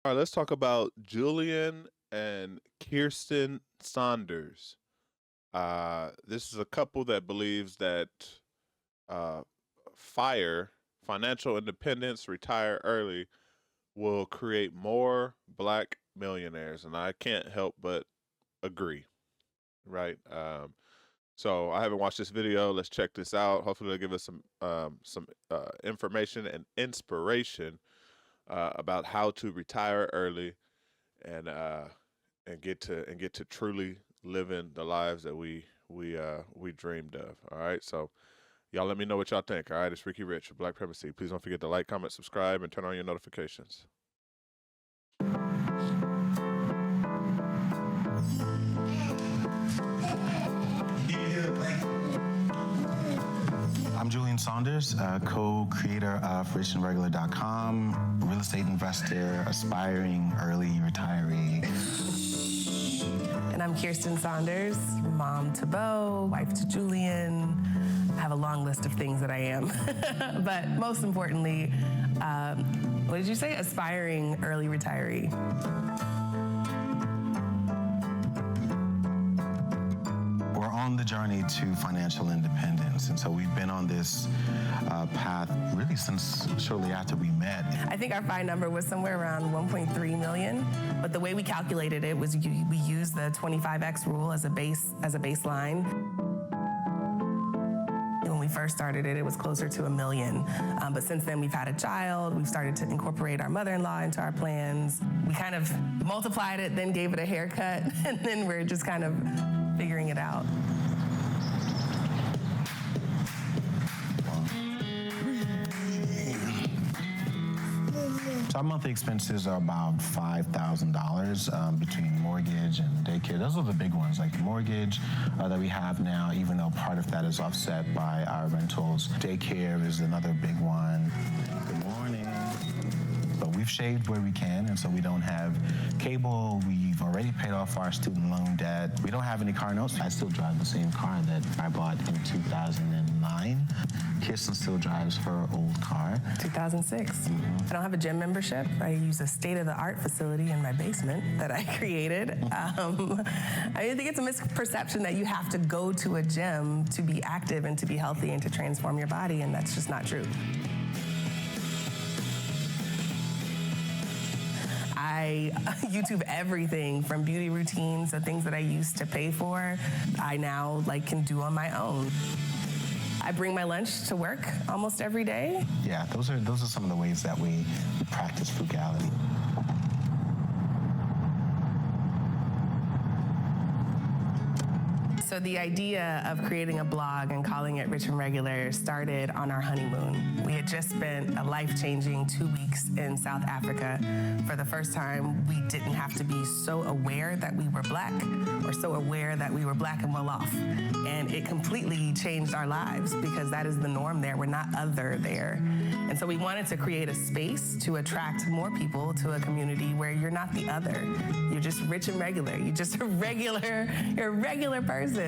All right, let's talk about Julian and Kirsten Saunders. This is a couple that believes that uh, financial independence, retire early, will create more black millionaires. And I can't help but agree, right? So I haven't watched this video. Let's check this out. Hopefully, they'll give us some information and inspiration about how to retire early and get to truly living the lives that we dreamed of. All right, so y'all let me know what y'all think. All right, it's Ricky Rich of Black Primacy. Please don't forget to like, comment, subscribe, and turn on your notifications. I'm Julian Saunders, co-creator of RichAndRegular.com, real estate investor, aspiring early retiree. And I'm Kirsten Saunders, mom to Bo, wife to Julian. I have a long list of things that I am. But most importantly, what did you say? Aspiring early retiree. We're on the journey to financial independence, and so we've been on this path really since shortly after we met. I think our FI number was somewhere around 1.3 million, but the way we calculated it was we used the 25x rule as a baseline. When we first started it, it was closer to 1 million. But since then, we've had a child. We've started to incorporate our mother-in-law into our plans. We kind of multiplied it, then gave it a haircut, and then we're just kind of figuring it out. So our monthly expenses are about $5,000 between mortgage and daycare. Those are the big ones, like mortgage that we have now, even though part of that is offset by our rentals. Daycare is another big one. Good morning. But we've shaved where we can, and so we don't have cable. We've already paid off our student loan debt. We don't have any car notes. I still drive the same car that I bought in 2009. Kirsten still drives her old car. 2006. I don't have a gym membership. I use a state-of-the-art facility in my basement that I created. I think it's a misperception that you have to go to a gym to be active and to be healthy and to transform your body, and that's just not true. I YouTube everything from beauty routines, the things that I used to pay for, I now can do on my own. I bring my lunch to work almost every day. Yeah, those are some of the ways that we practice frugality. So the idea of creating a blog and calling it Rich and Regular started on our honeymoon. We had just spent a life-changing 2 weeks in South Africa. For the first time, we didn't have to be so aware that we were black or so aware that we were black and well off. And it completely changed our lives because that is the norm there. We're not other there. And so we wanted to create a space to attract more people to a community where you're not the other. You're just rich and regular. You're just you're a regular person.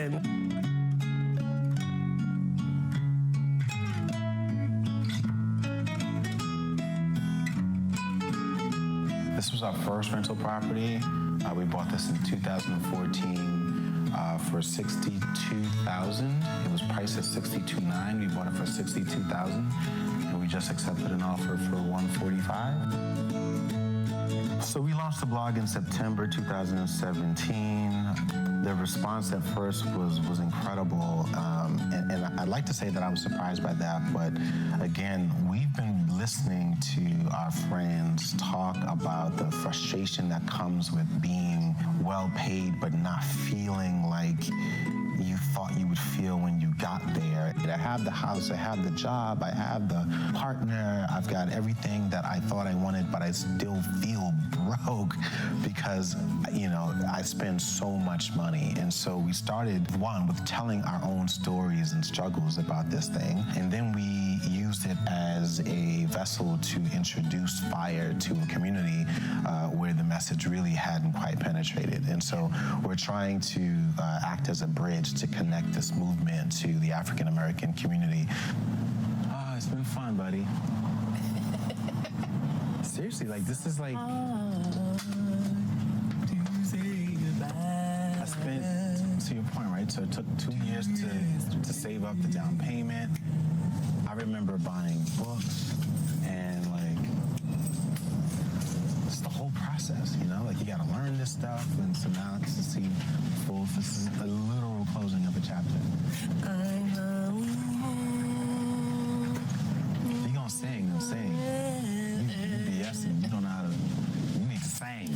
This was our first rental property. We bought this in 2014 for $62,000. It was priced at $62,900. We bought it for $62,000, and we just accepted an offer for $145,000. So we launched the blog in September 2017. The response at first was incredible, and I'd like to say that I was surprised by that, but again, we've been listening to our friends talk about the frustration that comes with being well paid but not feeling like you thought you would feel when you got there. I have the house, I have the job, I have the partner, I've got everything that I thought I wanted, but I still feel broke because, I spend so much money. And so we started, with telling our own stories and struggles about this thing, and then we used it as a vessel to introduce FIRE to a community where the message really hadn't quite penetrated. And so we're trying to act as a bridge to connect this movement to the African American community. It's been fun, buddy. Seriously, this is spent, to your point, right? So it took 2 years to save up the down payment. I remember buying books and it's the whole process, Like you got to learn this stuff, and so now to see this is a literal closing of a chapter. If you're gonna sing, then sing. You BSing. You don't know how to. You need to sing.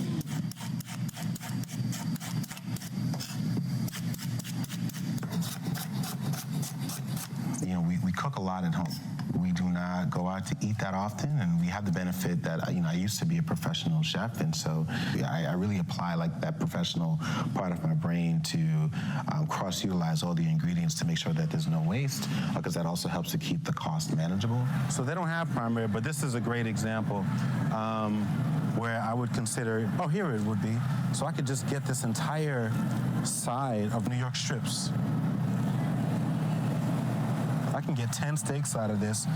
We cook a lot at home. We do not go out to eat that often, and we have the benefit that I used to be a professional chef, and so I really apply that professional part of my brain to cross-utilize all the ingredients to make sure that there's no waste, because that also helps to keep the cost manageable. So they don't have prime rib, but this is a great example where I would consider, here it would be. So I could just get this entire side of New York strips. I can get 10 steaks out of this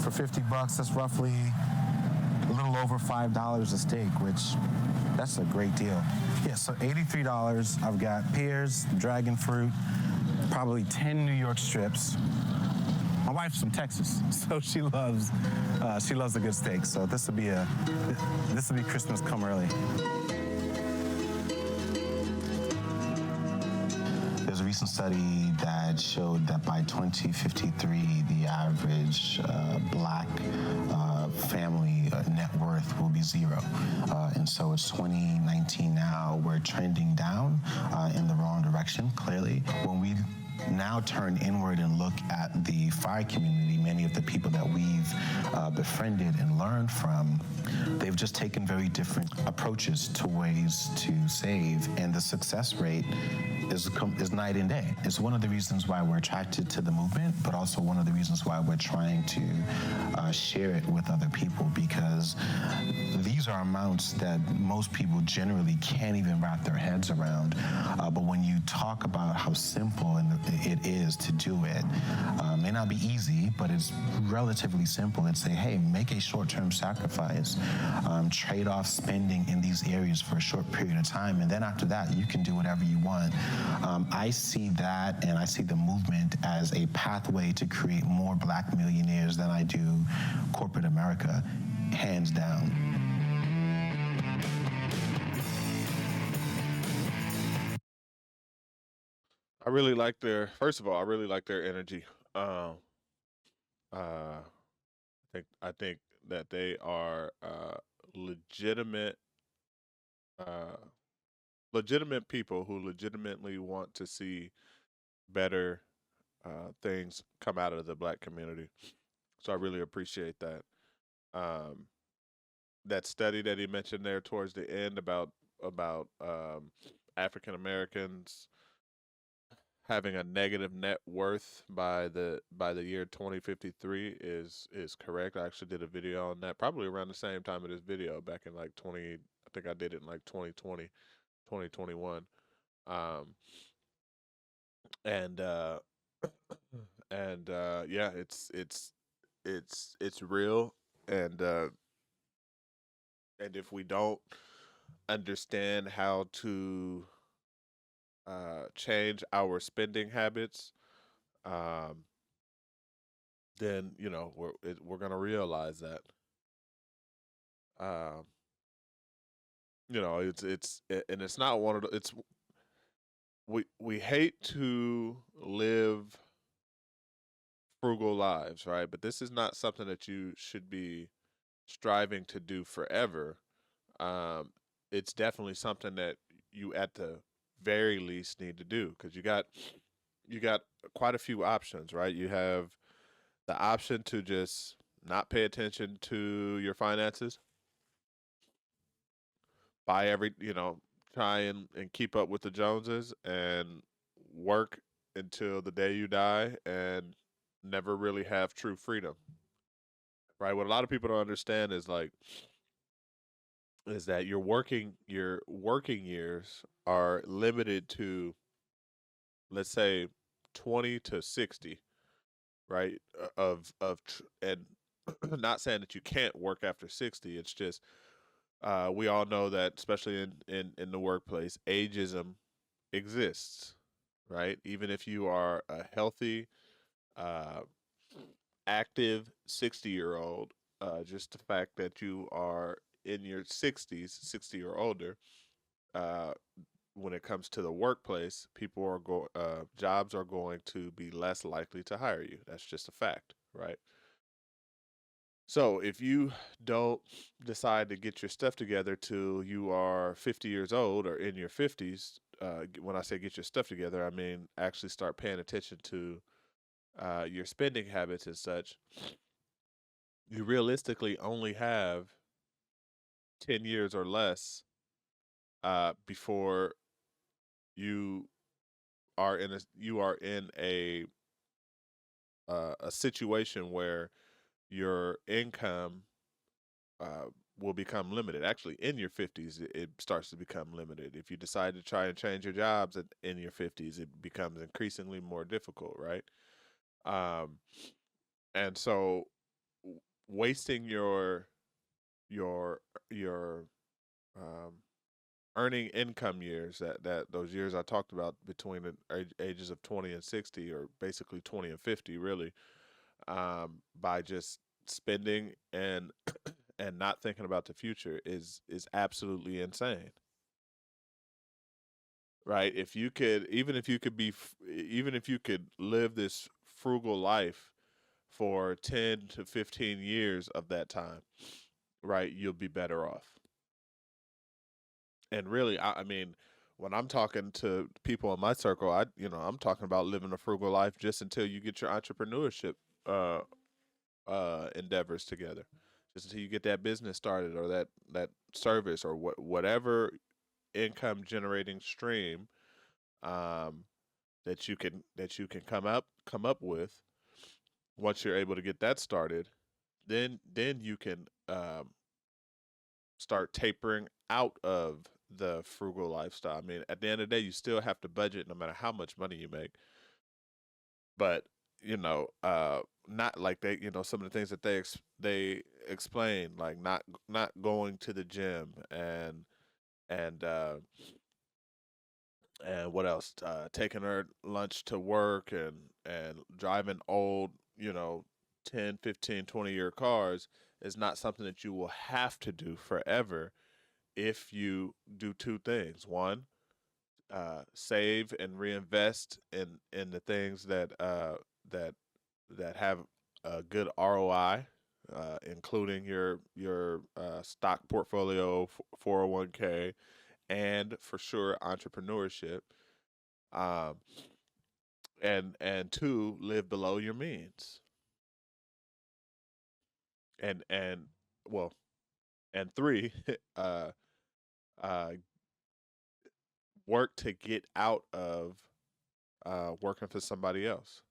for $50. That's roughly a little over $5 a steak, which that's a great deal. Yeah, so $83. I've got pears, dragon fruit, probably 10 New York strips. My wife's from Texas, so she loves a good steak. So this will be Christmas come early. There's a recent study that showed that by 2053, the average black family net worth will be zero. And so it's 2019 now. We're trending down in the wrong direction, clearly. When we now turn inward and look at the FIRE community, many of the people that we've befriended and learned from, they've just taken very different approaches to ways to save, and the success rate is night and day. It's one of the reasons why we're attracted to the movement, but also one of the reasons why we're trying to share it with other people, because these are amounts that most people generally can't even wrap their heads around. But when you talk about how simple it is to do it, may not be easy, but it's relatively simple. It's say, hey, make a short-term sacrifice, trade off spending in these areas for a short period of time, and then after that, you can do whatever you want. I see that, and I see the movement as a pathway to create more black millionaires than I do corporate America, hands down. First of all, I really like their energy. I think that they are legitimate uh, legitimate people who legitimately want to see better things come out of the black community. So I really appreciate that. Um, that study that he mentioned there towards the end about African Americans having a negative net worth by the year 2053 is correct. I actually did a video on that probably around the same time of this video back in like 20. I think I did it in like 2020, 2021. Um, and yeah, it's real, and if we don't understand how to change our spending habits, um, then we're gonna realize that. Um, and it's not one of the. It's we hate to live frugal lives, right? But this is not something that you should be striving to do forever. Um, it's definitely something that you at the very least need to do, because you got quite a few options, right? You have the option to just not pay attention to your finances, buy try and keep up with the Joneses and work until the day you die and never really have true freedom. Right? What a lot of people don't understand is that your working years are limited to, let's say, 20 to 60, right? And not saying that you can't work after 60. It's just we all know that, especially in the workplace, ageism exists, right? Even if you are a healthy, uh, active 60-year-old, just the fact that you are in your 60s, 60 or older, uh, when it comes to the workplace, jobs are going to be less likely to hire you. That's just a fact, right? So if you don't decide to get your stuff together till you are 50 years old or in your 50s, when I say get your stuff together, I mean actually start paying attention to your spending habits and such. You realistically only have 10 years or less before you you are in a situation where your income uh, will become limited. Actually, in your 50s, it starts to become limited. If you decide to try and change your jobs in your 50s, it becomes increasingly more difficult, right? Um, and so, wasting your your um, earning income years, that those years I talked about between the ages of 20 and 60, or basically 20 and 50, really, by just spending and not thinking about the future is absolutely insane, right? If you could, even if you could live this frugal life for 10 to 15 years of that time, right, you'll be better off. And really, I mean, when I'm talking to people in my circle, I'm talking about living a frugal life just until you get your entrepreneurship uh endeavors together, just until you get that business started, or that service, or whatever income generating stream um that you can come up with. Once you're able to get that started, then you can start tapering out of the frugal lifestyle. I mean, at the end of the day, you still have to budget no matter how much money you make. But not like some of the things that they explain, like not going to the gym, and and what else? Taking her lunch to work, and driving old, 10, 15, 20 year cars is not something that you will have to do forever if you do two things. One, save and reinvest in the things that that have a good ROI, including your stock portfolio, 401k, and for sure entrepreneurship. Um, and two, live below your means. And well, and three, uh, uh, work to get out of working for somebody else.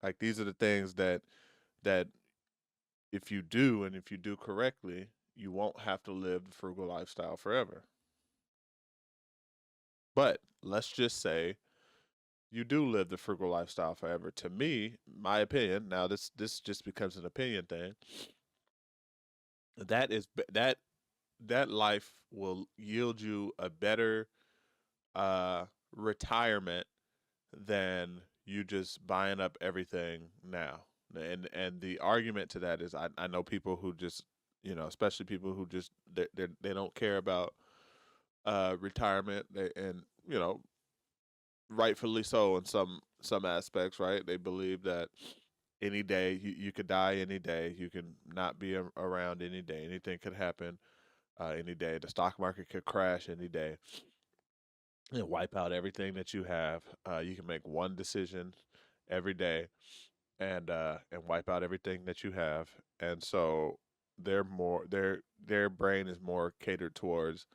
Like, these are the things that if you do, and if you do correctly, you won't have to live the frugal lifestyle forever. But let's just say you do live the frugal lifestyle forever. To me, my opinion, now this just becomes an opinion thing. That is that that life will yield you a better retirement than you just buying up everything now. And the argument to that is, I know people who just, especially people who just they don't care about retirement. And rightfully so in some aspects, right? They believe that any day you could die, any day you can not be around, any day anything could happen, any day the stock market could crash any day and wipe out everything that you have. You can make one decision every day, and wipe out everything that you have. And so their brain is more catered towards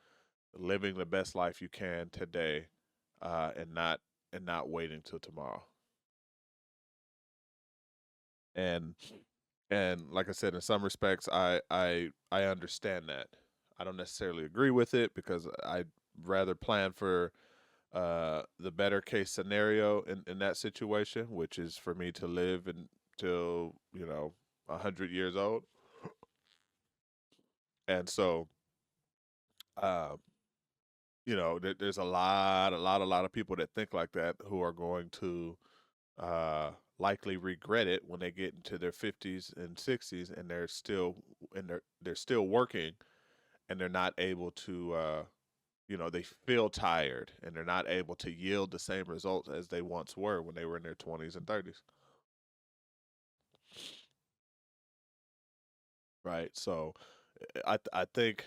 living the best life you can today, and not waiting till tomorrow. And like I said, in some respects, I understand that. I don't necessarily agree with it, because I'd rather plan for the better case scenario in that situation, which is for me to live until 100 years old. And so, uh, there's a lot of people that think like that who are going to likely regret it when they get into their 50s and 60s and they're still working and they're not able to they feel tired and they're not able to yield the same results as they once were when they were in their 20s and 30s. Right? So I think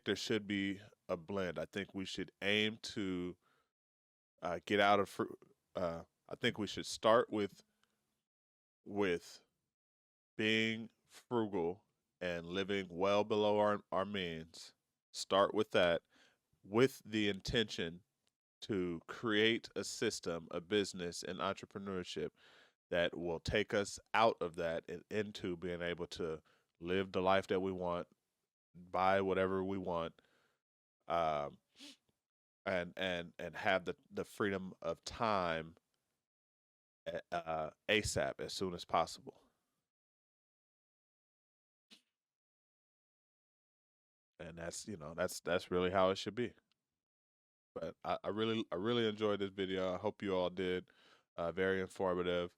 there should be a blend. I think we should aim to get out of I think we should start with being frugal and living well below our means. Start with that with the intention to create a system, a business, and entrepreneurship that will take us out of that and into being able to live the life that we want, buy whatever we want, um, and have the freedom of time ASAP as soon as possible. And that's really how it should be. But I really enjoyed this video. I hope you all did. Very informative.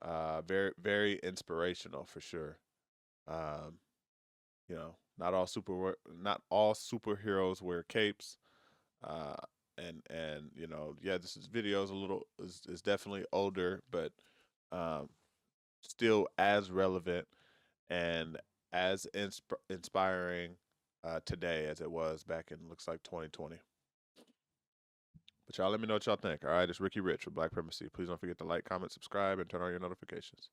Very inspirational for sure. Um, not all superheroes wear capes. Uh, and yeah, this video is is definitely older, but um, still as relevant and as inspiring today as it was back in looks like 2020. But y'all let me know what y'all think. All right, it's Ricky Rich with Black Primacy. Please don't forget to like, comment, subscribe, and turn on your notifications.